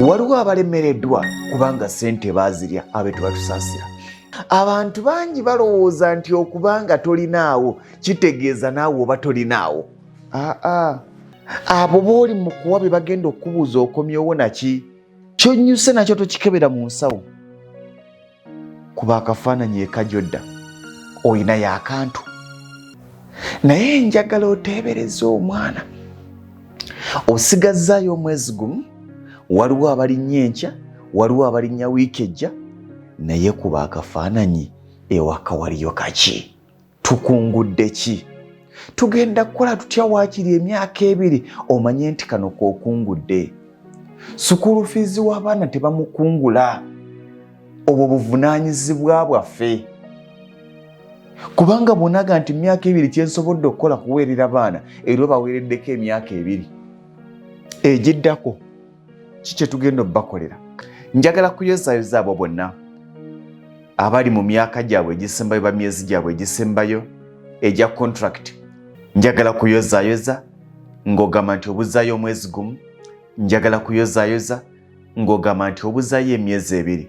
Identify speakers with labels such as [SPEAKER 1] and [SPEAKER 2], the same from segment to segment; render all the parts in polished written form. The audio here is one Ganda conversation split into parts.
[SPEAKER 1] Waliwo abalemereddwa kubanga ssente baazirya abe tebatusaasira. Abantu bangi balowooza nti okubanga tolinaawo kitegeeza naawe oba tolinaawo. Abo b'oli mu kuwa be bagenda okukubuuza okomyewo naki? Kyonnyuse nakyo tokikebera mu nsawo. Kuba akafaananyi ekajodda olinayo akantu. Naye njagala oteebereze omwana. Osigazzaayo omwezi gumu, waliwo abalinnya enkya, waliwo abalinnya wiiki ejja, naye kuba akafaananyi ewaka waliyo kaki? Tukungudde ki? Tugenda kukola tutya waakiri emyaka 2 omanye nti kano kookungudde? Sukulu fiizi w'abaana tebamukungula. Obwo buvunaanyizibwa bwaffe. Kubanga bw'onaga nti emyaka 2 kyensobodde okukola kuweerera baana era baweereddeko emyaka 2 egiddako ki kye tugenda obbakolera? Njagala kuyozaayoza abo bonna abali mu myaka gyabwe egisembayo ba myezi gyabwe egisembayo egya contract. Njagala kuyozaayoza ng'ogamba nti obuzaayo omwezi gumu. Njagala kuyozaayoza ng'ogamba nti obuzaayo emyezi 2.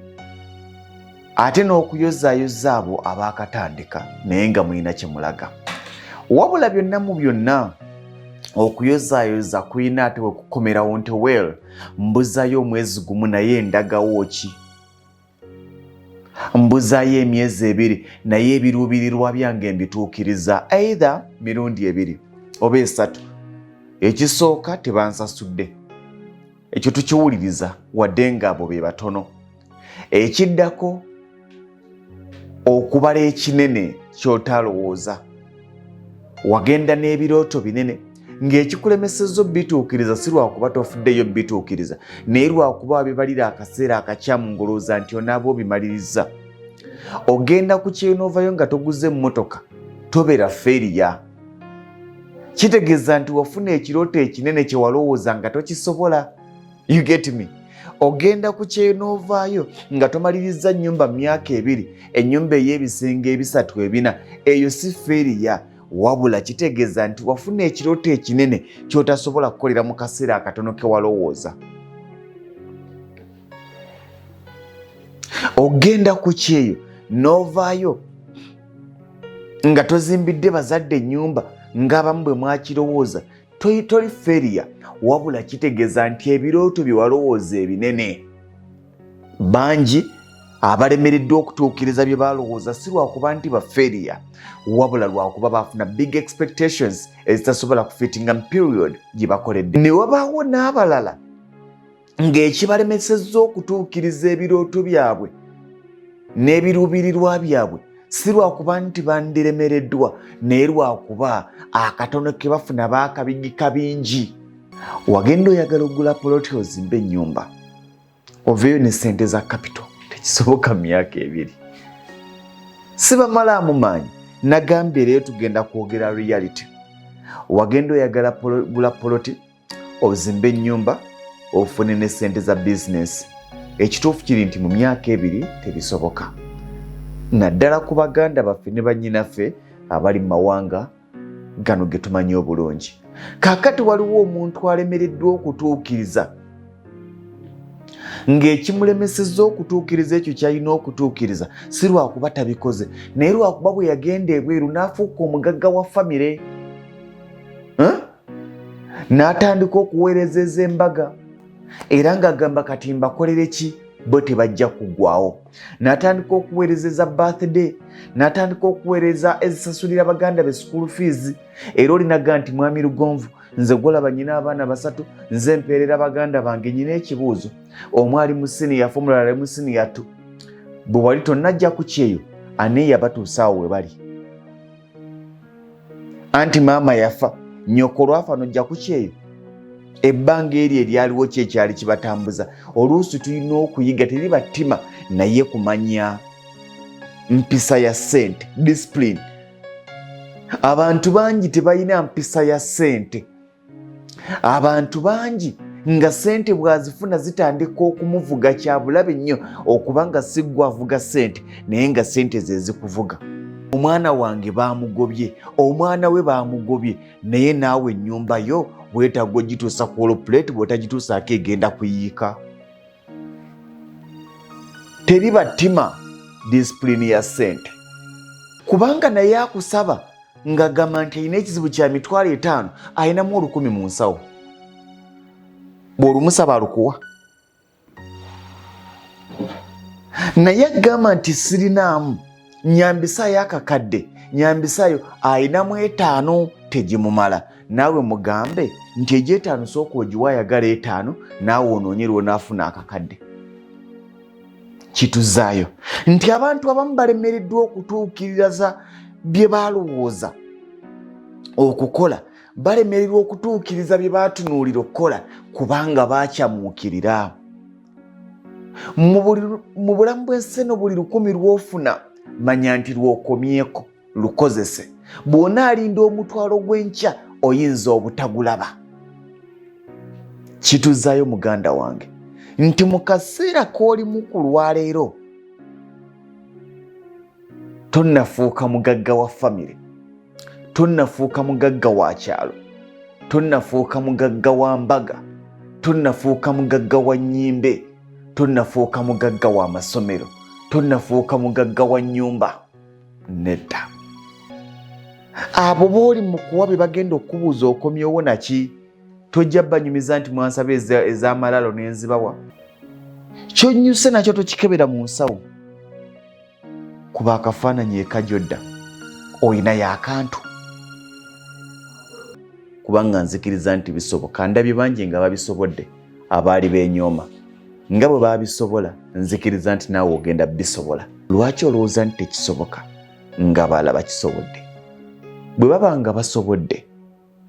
[SPEAKER 1] Ate n'okuyozaayoza abo abaakatandika naye nga mulina kye mulaga. Wabula byonna mu byonna okuyozaayoza kulina ate bwe kukomerawo nti well mbuzaayo omwezi gumu naye ndagawo ki? Mbuzaayo emyezi 2 naye ebiruubirirwa byange mbituukiriza either mirundi 2 oba 3. Ekisooka tebansasudde. Ekyo tukiwuliriza wadde ng'abo be batono. Ekiddako okubala ekinene ky'otalowooza. Wagenda n'ebirooto binene ng'ekikulemesezza obbituukiriza si lwakuba tofuddeyo bbituukiriza naye lwakuba bibalira akaseera akakyamu ng'olowooza nti onaaba obimaliriza. Ogenda ku kyenovayo nga toguze emmotoka tobeera feeriya. Kitegeeza nti wafuna ekirooto ekinene kye walowooza nga tokisobola. You get me? Ogenda ku kyenovaayo nga tomaliriza nnyumba myaka 2, ennyumba ey'ebisenge 3 4, eyo si feeriya. Wabula kitegeeza nti wafuna ekirooto ekinene ky'otasobola kukolera mu kaseera akatono ke walowooza. Ogenda ku kyeyo n'ovaayo nga tozimbidde bazadde ennyumba ng'abamu bwe mwakirowooza, toli feeriya. Wabula kitegeeza nti ebirooto bye walowooza ebinene. Bangi abalemereddwa okutuukiriza bye balowooza si lwakuba nti bafeeriya, wabula lwakuba bafuna big expectations ezitasobola kufitinga mu period gye bakoledde. Ne wabaawo n'abalala ng'ekibalemesezza okutuukiriza ebirooto byabwe n'ebiruubirirwa byabwe si lwakuba nti bandiremereddwa naye lwakuba akatono ke bafuna baakabigika bingi. Wagenda oyagala ogula poloti ozimba ennyumba, oveeyo ne ssente za capital, tekisoboka mu myaka 2. Sibamalaamu maanyi, nagambye leero tugenda kwogera reality. Wagenda oyagala gula poloti ozimba ennyumba ofune ne ssente za bizinesi. Ekituufu kiri nti mu myaka 2 tebisoboka. Naddala ku baganda baffe ne bannyinaffe abali mu mawanga gano ge tumanyi obulungi. Kaakati waliwo omuntu alemereddwa okutuukiriza ng'ekimulemesezza okutuukiriza ekyo ky'alina okutuukiriza si lwakuba tabikoze naye lwakuba bwe yagenda ebweru n'afuuka omugagga wa famire. N'atandika okuweerezeza embaga era ng'agamba kati mbakolere ki? Bo tebajja kuggwawo. N'atandika okuweerezeza birthday, n'atandika okuweereza ezisasulira baganda be school fees. Era olinaga nti mwami Lugonvu, nze gwolaba nyina abaana 3, nze mpeerera baganda bange. Nyina ekibuuzo, omwali mu senior 4 omulala mu senior 2. Bwe wali tonnajja ku kyeyo ani yabatuusaawo we bali? Anti maama yafa, nnyoko lwafa n'ojja ku kyeyo? Ebbanga eryo eryaliwo ki ekyali kibatambuza? Oluusi tulina okuyiga, teri battima naye kumanya mpisa ya ssente, discipline. Abantu bangi tebalina mpisa ya ssente. Abantu bangi nga ssente bw'azifuna zitandika okumuvuga kyabulabe nnyo okuba nga si ggwe avuga ssente naye nga ssente ze zikuvuga. Omwana wange baamugobye, omwana we baamugobye, naye naawe ennyumba yo bwetagwa ogituusa ku olopuleti bw'otagituusaako egenda kuyiika. teriba ttima disipulini ya ssente. Kubanga naye akusaba ng'agamba nti alina ekizibu kya mitwalo 5 ayinamu 1,000 mu nsawo. Bw'olumusaba alukuwa. Naye agamba nti sirinaamu, nyambisaayo akakadde, nyambisaayo ayinamu 5 tegimumala. Naawe mugambe nti eg'5 sooka ogiwa ayagala 5 naawe onoonyerwa n'afuna akakadde. Kituzaayo nti abantu abamu balemereddwa okutuukiriza bye balowooza okukola, balemererwa okutuukiriza bye batunuulira okukola kubanga bakyamuukirira. Mu bulamu bw'ensi eno buli 1,000 lw'ofuna manya nti lw'okomyeko lukozese. Bw'onaalinda omutwalo gw'enkya oyinza obutagulaba. Kituzaayo muganda wange nti mu kaseera k'olimu ku lwaleero tonnafuuka mugagga wa famire, tonnafuuka mugagga wa kyalo, tonnafuuka mugagga wa mbaga, tonnafuuka mugagga wa nnyimbe, tonnafuuka mugagga wa masomero, tonnafuuka mugagga wa nnyumba. Nedda. Abo booli mu kuwa be bagenda okubuuza okomyewo naki, tojja banyumiza nti mwansaba ez'amalalo n'enzibawa. Kyonnyuse nakyo tokikebera mu nsawo kuba akafaananyi ekajodda oyina y'akantu. Kubanga nzikiriza nti bisoboka. Ndabye bangi nga babisobodde abaali beenyooma. Nga bwe baabisobola nzikiriza nti naawe ogenda bisobola. Lwaki olowooza nti tekisoboka nga balaba bakisobodde? Bwe baba nga basobodde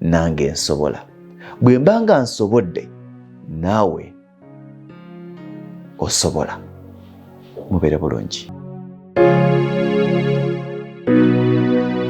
[SPEAKER 1] nange nsobola. Bwe mba nga nsobodde naawe osobola. Mubeere bulungi.